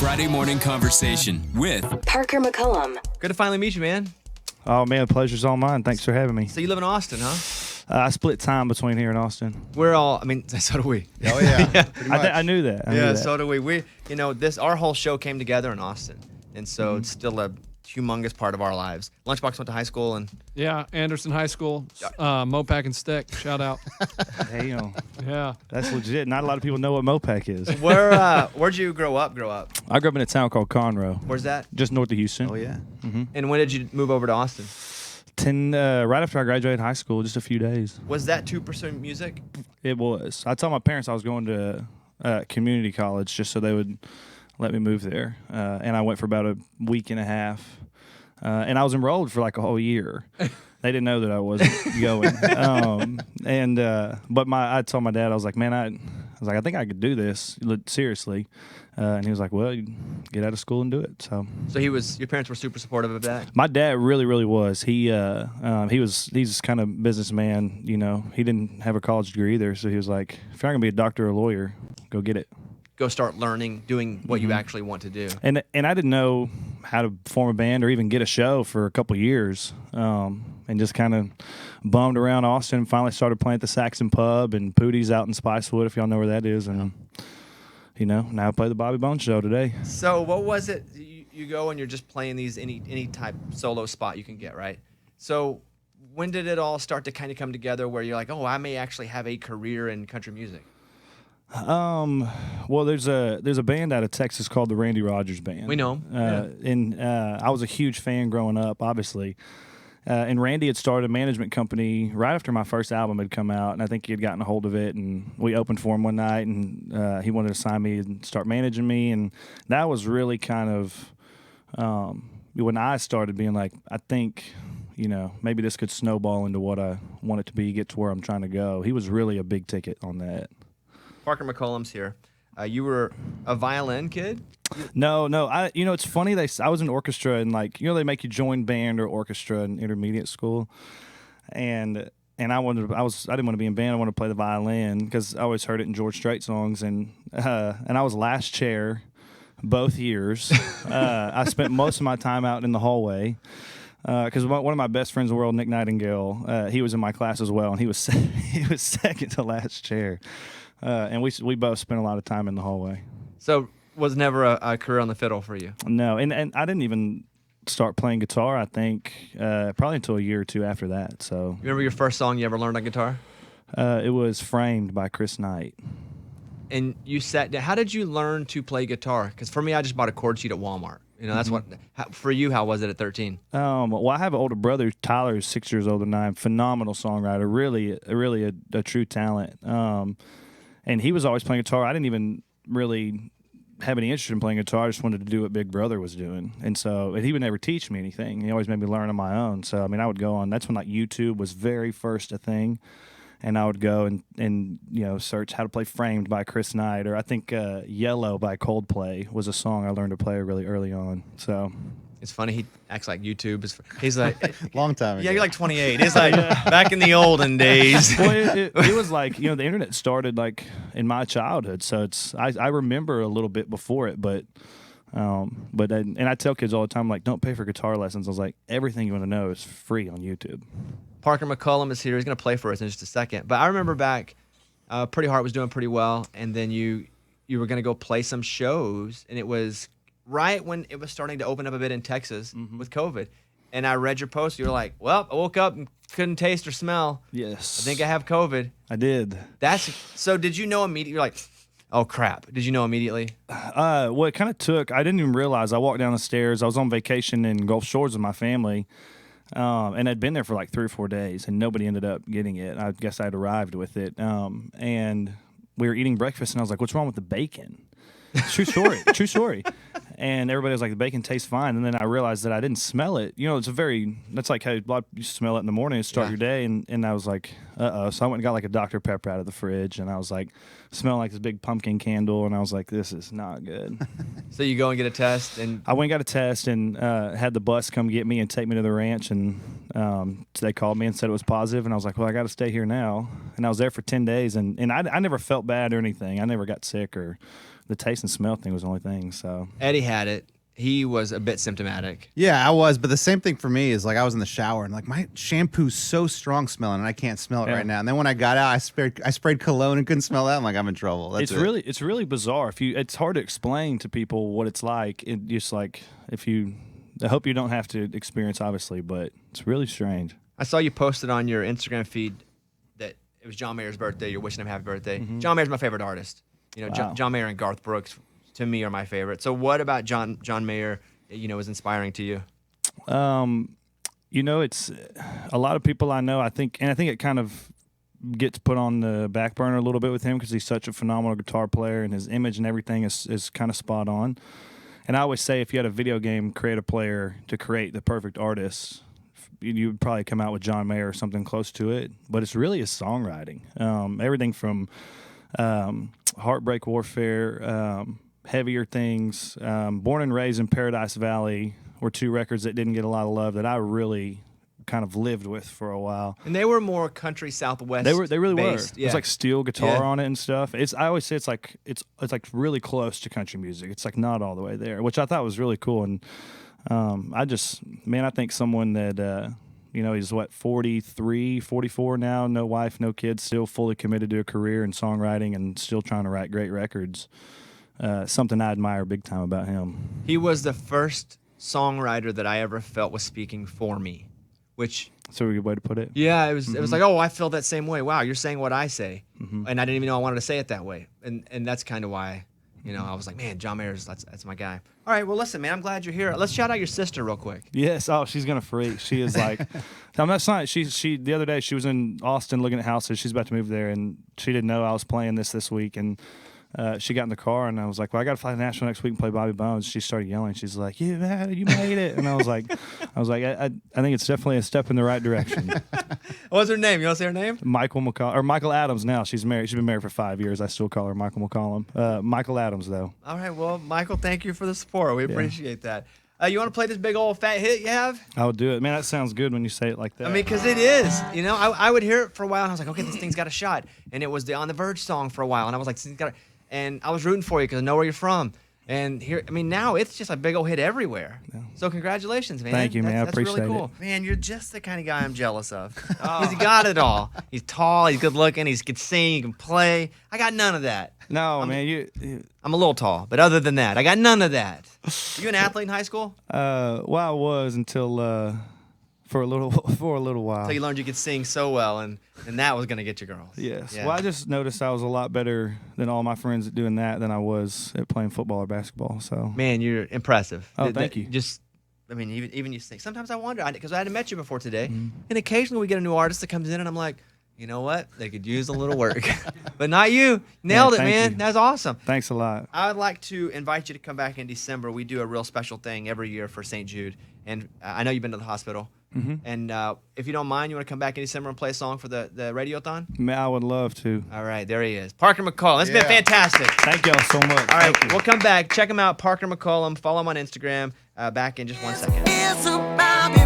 Friday morning conversation with Parker McCollum. Good to finally meet you, man. Oh, man, the pleasure's all mine. Thanks for having me. So you live in Austin, huh? I split time between here and Austin. We're all, I mean, so do we. Oh, yeah. Pretty much. I knew that. I knew that. So do we. We, our whole show came together in Austin. And so it's still a humongous part of our lives. Lunchbox went to high school and... Yeah, Anderson High School, Mopac and Stick, shout out. Damn. Yeah. That's legit. Not a lot of people know what Mopac is. Where'd you grow up? I grew up in a town called Conroe. Where's that? Just north of Houston. Oh, yeah. And when did you move over to Austin? Right after I graduated high school, just a few days. Was that to pursue music? It was. I told my parents I was going to community college just so they would let me move there. And I went for about a week and a half. And I was enrolled for like a whole year. They didn't know that I wasn't going. But I told my dad, I was like, man, I think I could do this seriously. And he was like, well, you get out of school and do it. So your parents were super supportive of that? My dad really, really was. He's kind of businessman, He didn't have a college degree either. So he was like, if you're not going to be a doctor or a lawyer, go get it. Go start learning, doing what you actually want to do. And I didn't know how to form a band or even get a show for a couple years, and just kind of bummed around Austin. Finally started playing at the Saxon Pub and Pootie's out in Spicewood, if y'all know where that is. And now I play the Bobby Bones Show today. So what was it? You go and you're just playing these any type solo spot you can get, right? So when did it all start to kind of come together where you're like, oh, I may actually have a career in country music? Well, there's a band out of Texas called the Randy Rogers Band. We know 'em. And I was a huge fan growing up, obviously. And Randy had started a management company right after my first album had come out, and I think he had gotten a hold of it, and we opened for him one night, and he wanted to sign me and start managing me, and that was really kind of when I started being like, I think, maybe this could snowball into what I want it to be, get to where I'm trying to go. He was really a big ticket on that. Parker McCollum's here. You were a violin kid? No. It's funny. I was in orchestra, and they make you join band or orchestra in intermediate school, and I didn't want to be in band. I wanted to play the violin because I always heard it in George Strait songs, and I was last chair both years. I spent most of my time out in the hallway. Because one of my best friends in the world, Nick Nightingale, he was in my class as well, and he was second to last chair. And we both spent a lot of time in the hallway. So was never a career on the fiddle for you? No, and I didn't even start playing guitar, I think, probably until a year or two after that. So you remember your first song you ever learned on guitar? It was Framed by Chris Knight. And you sat down. How did you learn to play guitar? Because for me, I just bought a chord sheet at Walmart. That's for you, how was it at 13? Well, I have an older brother, Tyler, who's 6 years older than I am. Phenomenal songwriter, really a true talent. And he was always playing guitar. I didn't even really have any interest in playing guitar. I just wanted to do what Big Brother was doing. And he would never teach me anything. He always made me learn on my own. So, I would go on. That's when YouTube was very first a thing. And I would go and search how to play Framed by Chris Knight. Or I think Yellow by Coldplay was a song I learned to play really early on. So... It's funny, he acts like YouTube is... He's like... Long time ago. Yeah, you're like 28. He's like, back in the olden days. Well, it was like, the internet started like in my childhood. So I remember a little bit before it, but I tell kids all the time, like, don't pay for guitar lessons. I was like, everything you want to know is free on YouTube. Parker McCollum is here. He's going to play for us in just a second. But I remember back, Pretty Heart was doing pretty well, and then you were going to go play some shows, and it was... right when it was starting to open up a bit in Texas with COVID. And I read your post. You were like, well, I woke up and couldn't taste or smell. Yes. I think I have COVID. I did. So did you know immediately? You're like, oh, crap. Did you know immediately? Well, it kind of took, I didn't even realize. I walked down the stairs. I was on vacation in Gulf Shores with my family. And I'd been there for like 3 or 4 days, and nobody ended up getting it. I guess I'd arrived with it. And we were eating breakfast, and I was like, what's wrong with the bacon? True story. And everybody was like, the bacon tastes fine. And then I realized that I didn't smell it. That's like how you smell it in the morning and start your day. And I was like, uh-oh. So I went and got like a Dr. Pepper out of the fridge. And I was like, smelling like this big pumpkin candle. And I was like, this is not good. So you go and get a test? And I went and got a test and had the bus come get me and take me to the ranch. And so they called me and said it was positive. And I was like, well, I got to stay here now. And I was there for 10 days. And I never felt bad or anything. I never got sick or... the taste and smell thing was the only thing. So Eddie had it. He was a bit symptomatic. Yeah, I was, but the same thing for me is like I was in the shower and like my shampoo's so strong smelling and I can't smell it right now. And then when I got out, I sprayed cologne and couldn't smell that. I'm like, I'm in trouble. it's really bizarre. It's hard to explain to people what it's like. It just like I hope you don't have to experience, obviously, but it's really strange. I saw you posted on your Instagram feed that it was John Mayer's birthday. You're wishing him happy birthday. JohnMayer's my favorite artist. You know, Wow. John Mayer and Garth Brooks, to me, are my favorite. So what about John Mayer, is inspiring to you? It's a lot of people I know, I think it kind of gets put on the back burner a little bit with him because he's such a phenomenal guitar player and his image and everything is kind of spot on. And I always say if you had a video game creative player to create the perfect artist, you would probably come out with John Mayer or something close to it. But it's really his songwriting. Everything from Heartbreak Warfare, Heavier Things, Born and Raised in Paradise Valley were two records that didn't get a lot of love that I really kind of lived with for a while. And they were more country Southwest. They really based. were. Yeah. There's like steel guitar Yeah. on it and stuff. I always say it's like really close to country music. It's like not all the way there, which I thought was really cool. And I think someone that he's 43, 44 now, no wife, no kids, still fully committed to a career in songwriting and still trying to write great records. Something I admire big time about him. He was the first songwriter that I ever felt was speaking for me, which So a good way to put it. yeah, it was like, oh, I feel that same way. Wow, you're saying what I say, and I didn't even know I wanted to say it that way, and that's kind of why, I was like, man, John Mayer's that's my guy. All right, well, listen, man, I'm glad you're here. Let's shout out your sister real quick. Yes. Oh, she's gonna freak. She is like, I'm not saying she. The other day she was in Austin looking at houses. She's about to move there, and she didn't know I was playing this week, and she got in the car, and I was like, well, I got to fly to Nashville next week and play Bobby Bones. She started yelling. She's like, you made it. And I was like, I think it's definitely a step in the right direction. What's her name? You want to say her name? Michael Adams now. She's married. She's been married for 5 years. I still call her Michael McCollum. Michael Adams, though. All right, well, Michael, thank you for the support. We appreciate that. You want to play this big old fat hit you have? I'll do it. Man, that sounds good when you say it like that. I mean, because it is. I would hear it for a while, and I was like, okay, this thing's got a shot. And it was the On the Verge song for a while, and I was like, this thing's got a... And I was rooting for you because I know where you're from. And here, now it's just a big old hit everywhere. Yeah. So congratulations, man. Thank you, man. I appreciate really cool. it. Man, you're just the kind of guy I'm jealous of. He's got it all. He's tall. He's good looking. He can sing. He can play. I got none of that. No, man, I'm a little tall, but other than that, I got none of that. Were you an athlete in high school? Well, I was until for a little while. So you learned you could sing so well, and that was gonna get you girls. Yes. Yeah. Well, I just noticed I was a lot better than all my friends at doing that than I was at playing football or basketball. So. Man, you're impressive. Oh, thank you. Even you sing. Sometimes I wonder, because I hadn't met you before today, and occasionally we get a new artist that comes in, and I'm like, you know what? They could use a little work. But not you. Nailed it, thank man. you. That's awesome. Thanks a lot. I would like to invite you to come back in December. We do a real special thing every year for St. Jude, and I know you've been to the hospital. And if you don't mind, you want to come back in December and play a song for the Radiothon? Man, I would love to. All right, there he is. Parker McCollum. It's been fantastic. Thank y'all so much. All right, Thank you. we'll come back. Check him out, Parker McCollum. Follow him on Instagram. Back in just 1 second. It's about